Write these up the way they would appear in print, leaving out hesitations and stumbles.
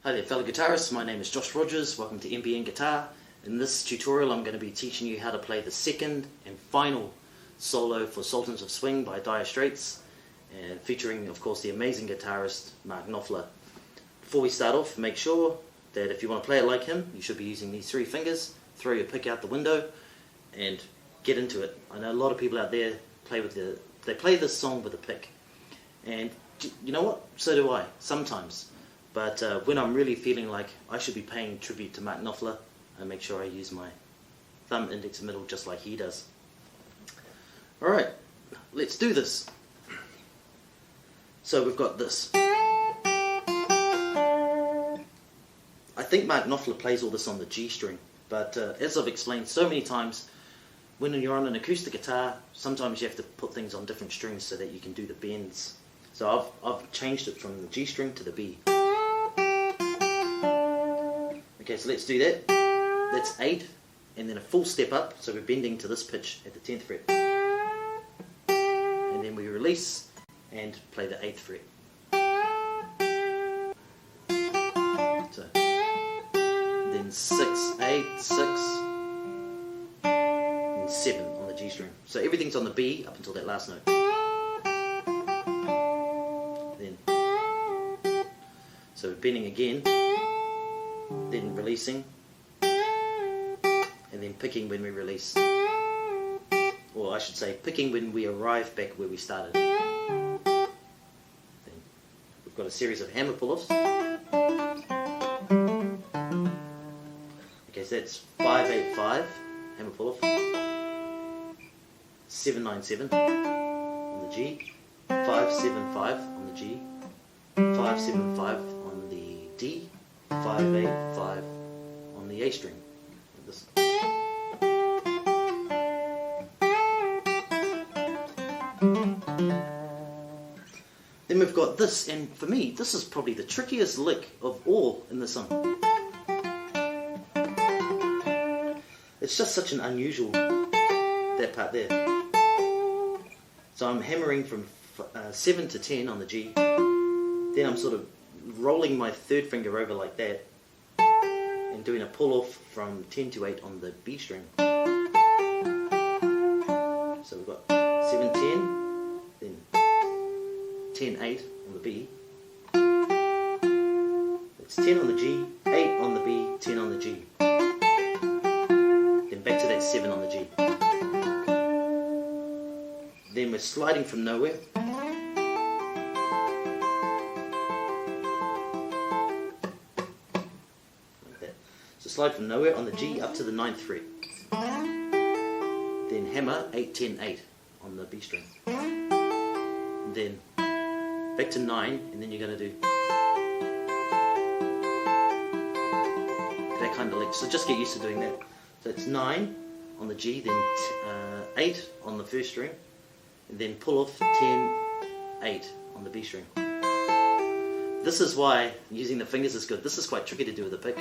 Hi there fellow guitarists, my name is Josh Rogers, welcome to MBN Guitar. In this tutorial I'm going to be teaching you how to play the second and final solo for Sultans of Swing by Straits, and featuring of course the amazing guitarist Mark Knopfler. Before we start off, make sure that if you want to play it like him, you should be using these three fingers, throw your pick out the window and get into it. I know a lot of people out there play this song with a pick, and you know what, so do I, sometimes. But when I'm really feeling like I should be paying tribute to Mark Knopfler, I make sure I use my thumb, index, and middle just like he does. Alright, let's do this. So we've got this. I think Mark Knopfler plays all this on the G string, but as I've explained so many times, when you're on an acoustic guitar, sometimes you have to put things on different strings so that you can do the bends. So I've changed it from the G string to the B. Okay, so let's do that. That's 8, and then a full step up, so we're bending to this pitch at the 10th fret. And then we release and play the 8th fret. So, then 6, 8, 6, and 7 on the G string. So everything's on the B up until that last note. Then, so we're bending again, then releasing, and then picking when we release. Or I should say, picking when we arrive back where we started. Then we've got a series of hammer pull-offs. Okay, so that's 5-8-5, hammer pull-off. 7-9-7 on the G. 5-7-5 on the G. 5-7-5 on the D. 5-8-5 on the A string. Like this. Then we've got this, and for me, this is probably the trickiest lick of all in the song. It's just such an unusual, that part there. So I'm hammering from 7 to 10 on the G, then I'm sort of rolling my third finger over like that and doing a pull off from 10 to 8 on the B string. So we've got 7-10, then 10-8 on the B. It's 10 on the G, 8 on the B, 10 on the G. Then back to that 7 on the G. Then we're sliding from nowhere. So slide from nowhere on the G up to the 9th fret. Then hammer 8-10-8 on the B string. And then back to 9, and then you're going to do that kind of lick. So just get used to doing that. So it's 9 on the G, then 8 on the first string, and then pull off 10-8 on the B string. This is why using the fingers is good. This is quite tricky to do with a pick.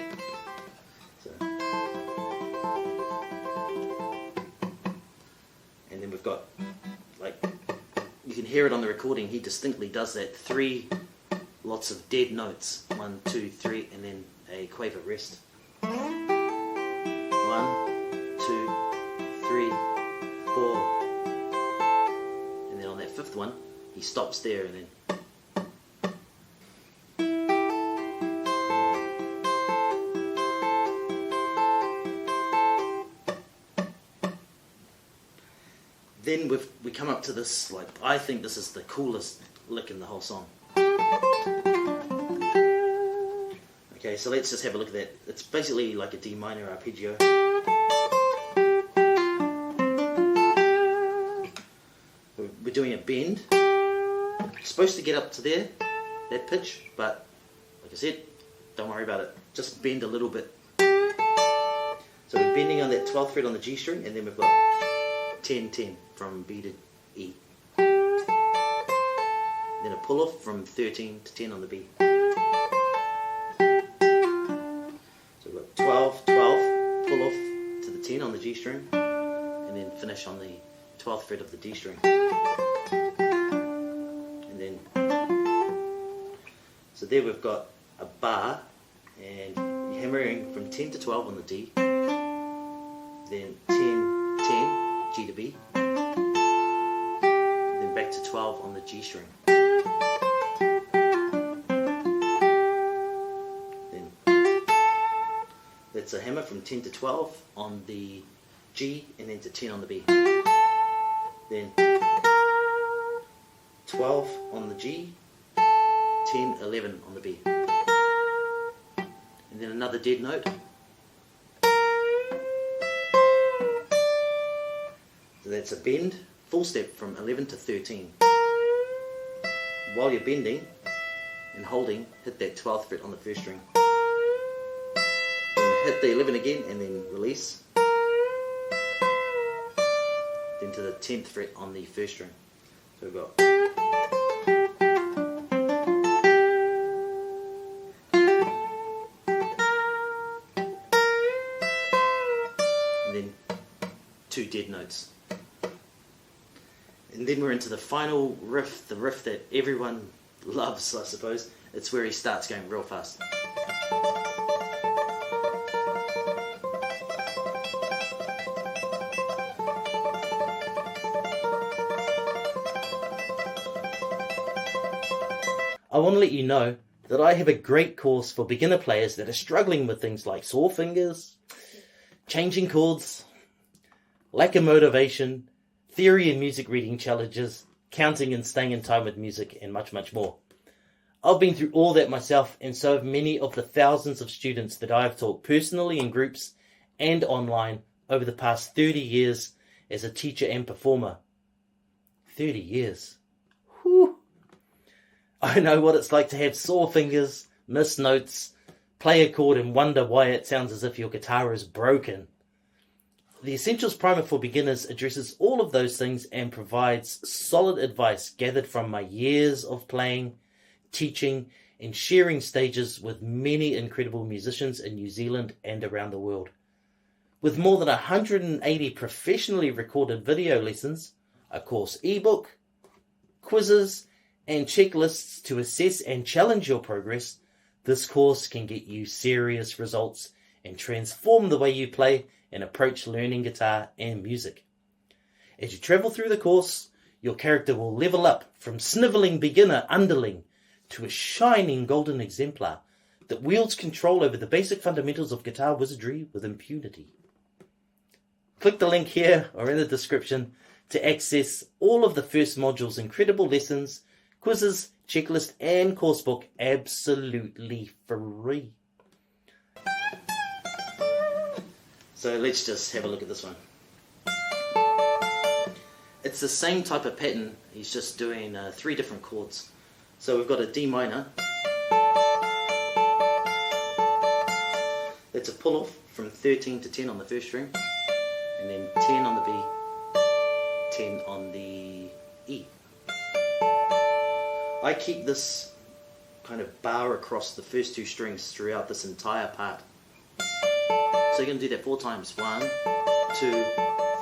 And then we've got, like, you can hear it on the recording, he distinctly does that 3 lots of dead notes, 1, 2, 3, and then a quaver rest. 1, 2, 3, 4, and then on that 5th one he stops there, and then we come up to this, like, I think this is the coolest lick in the whole song. Okay, so let's just have a look at that. It's basically like a D minor arpeggio. We're doing a bend. It's supposed to get up to there, that pitch, but like I said, don't worry about it. Just bend a little bit. So we're bending on that 12th fret on the G string, and then we've got 10-10 from B to E. Then a pull off from 13 to 10 on the B. So we've got 12, 12, pull off to the 10 on the G string, and then finish on the 12th fret of the D string. And then, so there we've got a bar hammering from 10 to 12 on the D, then 10, 10, G to B, then back to 12 on the G string. Then that's a hammer from 10 to 12 on the G, and then to 10 on the B. Then 12 on the G, 10, 11 on the B. And then another dead note. So that's a bend, full step from 11 to 13. While you're bending and holding, hit that 12th fret on the first string. Then hit the 11 again and then release. Then to the 10th fret on the first string. So we've got. And then 2 dead notes. And then we're into the final riff, the riff that everyone loves, I suppose. It's where he starts going real fast. I want to let you know that I have a great course for beginner players that are struggling with things like sore fingers, changing chords, lack of motivation, theory and music reading challenges, counting and staying in time with music, and much, much more. I've been through all that myself, and so have many of the thousands of students that I have taught personally in groups and online over the past 30 years as a teacher and performer. 30 years. Whew. I know what it's like to have sore fingers, miss notes, play a chord and wonder why it sounds as if your guitar is broken. The Essentials Primer for Beginners addresses all of those things and provides solid advice gathered from my years of playing, teaching, and sharing stages with many incredible musicians in New Zealand and around the world. With more than 180 professionally recorded video lessons, a course ebook, quizzes, and checklists to assess and challenge your progress, this course can get you serious results and transform the way you play and approach learning guitar and music. As you travel through the course, your character will level up from snivelling beginner underling to a shining golden exemplar that wields control over the basic fundamentals of guitar wizardry with impunity. Click the link here or in the description to access all of the first module's incredible lessons, quizzes, checklist, and coursebook absolutely free. So let's just have a look at this one. It's the same type of pattern, he's just doing 3 different chords. So we've got a D minor. That's a pull off from 13 to 10 on the first string, and then 10 on the B, 10 on the E. I keep this kind of bar across the first 2 strings throughout this entire part. So you're going to do that 4 times. 1, 2,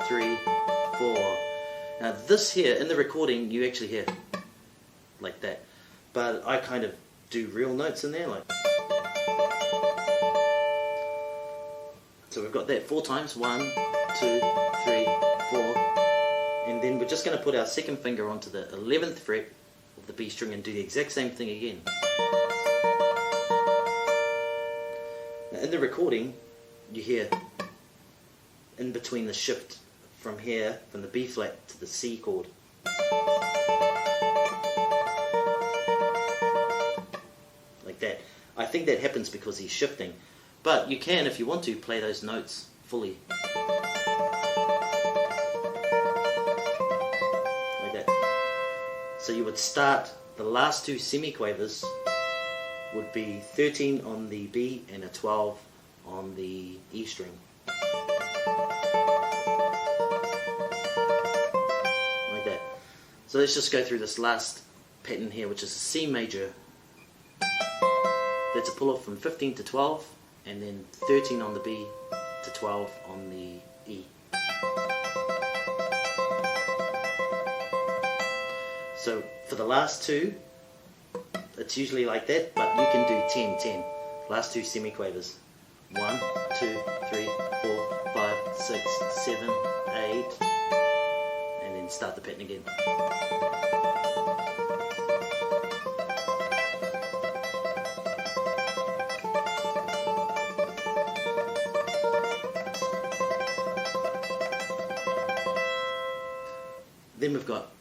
3, 4. Now this here, in the recording, you actually hear like that. But I kind of do real notes in there, like. So we've got that 4 times. 1, 2, 3, 4. And then we're just going to put our second finger onto the 11th fret of the B string and do the exact same thing again. Now in the recording, you hear in between the shift from here, from the B flat to the C chord. Like that. I think that happens because he's shifting. But you can, if you want to, play those notes fully. Like that. So you would start, the last 2 semiquavers would be 13 on the B and a 12 on the E string. Like that. So let's just go through this last pattern here, which is a C major. That's a pull off from 15 to 12, and then 13 on the B to 12 on the E. So for the last 2, it's usually like that, but you can do 10, 10. Last 2 semiquavers. 1, 2, 3, 4, 5, 6, 7, 8, and then start the pattern again. Then we've got,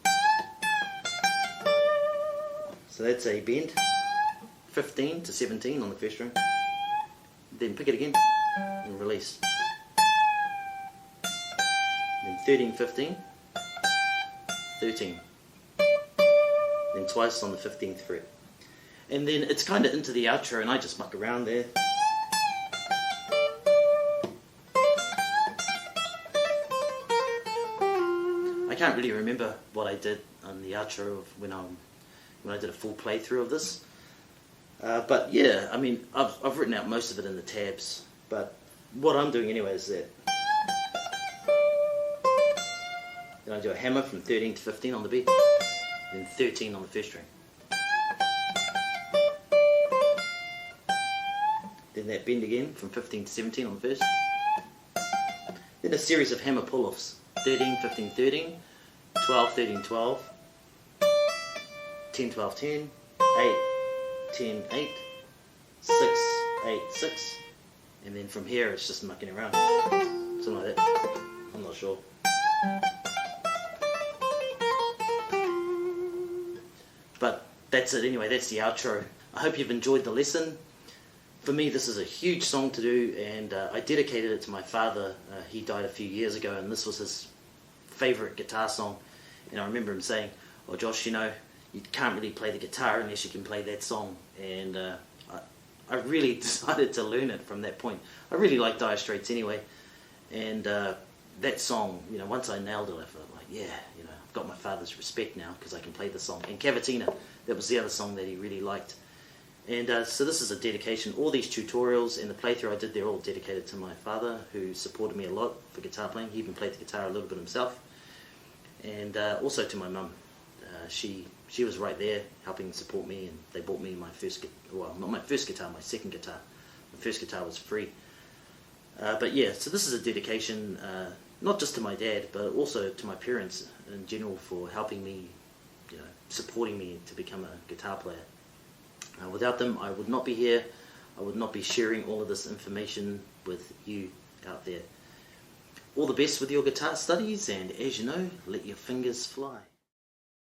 so that's a bend, 15 to 17 on the first string, then pick it again and release, then 13, 15, 13, then twice on the 15th fret, and then it's kind of into the outro and I just muck around there. I can't really remember what I did on the outro of when I did a full playthrough of this, but yeah, I mean I've written out most of it in the tabs, but what I'm doing anyway is that then I do a hammer from 13 to 15 on the beat, then 13 on the first string, then that bend again from 15 to 17 on the first, then a series of hammer pull-offs, 13, 15, 13, 12, 13, 12, 10, 12, 10, 8, 10, 8, 6, 8, 6, and then from here it's just mucking around, something like that, I'm not sure. But that's it anyway, that's the outro. I hope you've enjoyed the lesson. For me this is a huge song to do, and I dedicated it to my father. He died a few years ago and this was his favourite guitar song, and I remember him saying, "Oh Josh, you know, you can't really play the guitar unless you can play that song," and I really decided to learn it from that point. I really like Dire Straits anyway, and that song, you know, once I nailed it I felt like, yeah, you know, I've got my father's respect now because I can play the song. And Cavatina, that was the other song that he really liked. And so this is a dedication. All these tutorials and the playthrough I did, they're all dedicated to my father, who supported me a lot for guitar playing. He even played the guitar a little bit himself. And also to my mum. She was right there helping support me, and they bought me my first, well, not my first guitar, my second guitar. My first guitar was free. But yeah, so this is a dedication, not just to my dad, but also to my parents in general for helping me, you know, supporting me to become a guitar player. Without them, I would not be here. I would not be sharing all of this information with you out there. All the best with your guitar studies, and as you know, let your fingers fly.